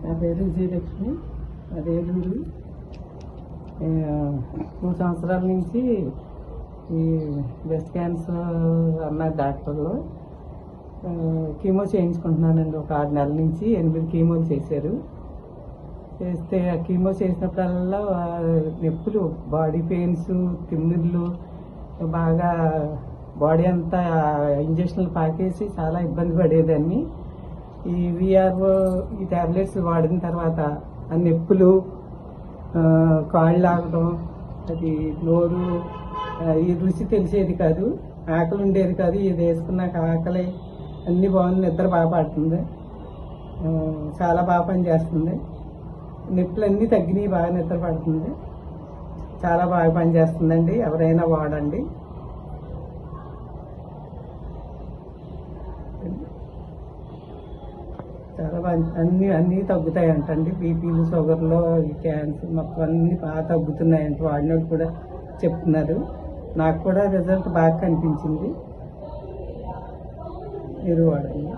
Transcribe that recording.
నా పేరు విజయలక్ష్మి, అది ఏలూరు. 3 సంవత్సరాల నుంచి ఈ బ్రెస్ట్ క్యాన్సర్ అన్న డాక్టర్లో కీమో చేయించుకుంటున్నానండి. ఒక 6 నెలల నుంచి 8 కీమోలు చేశారు. చేస్తే ఆ కీమో చేసినప్పుడల్లా నొప్పులు, బాడీ పెయిన్స్, తిమ్మిర్లు, బాగా బాడీ అంతా ఇంజక్షన్లు పాకేసి చాలా ఇబ్బంది పడేదాన్ని. ఈ విఆర్ఓ ఈ ట్యాబ్లెట్స్ వాడిన తర్వాత ఆ నొప్పులు, కాళ్ళు ఆగడం, అది నోరు, ఈ రుచి తెలిసేది కాదు, ఆకలి ఉండేది కాదు. ఇది వేసుకున్నాక ఆకలి అన్నీ బాగుంది, నిద్ర బాగా పడుతుంది, చాలా బాగా పనిచేస్తుంది. నొప్పులు అన్నీ తగ్గినాయి, బాగా నిద్ర పడుతుంది, చాలా బాగా పనిచేస్తుందండి. ఎవరైనా వాడండి. చాలా అన్నీ తగ్గుతాయి అంటండి. బీపీలు, షుగర్లు, క్యాన్సర్ మొత్తం అన్నీ బాగా తగ్గుతున్నాయంట. వాడినోళ్ళు కూడా చెప్తున్నారు. నాకు కూడా రిజల్ట్ బాగా కనిపించింది. మీరు వాడండి.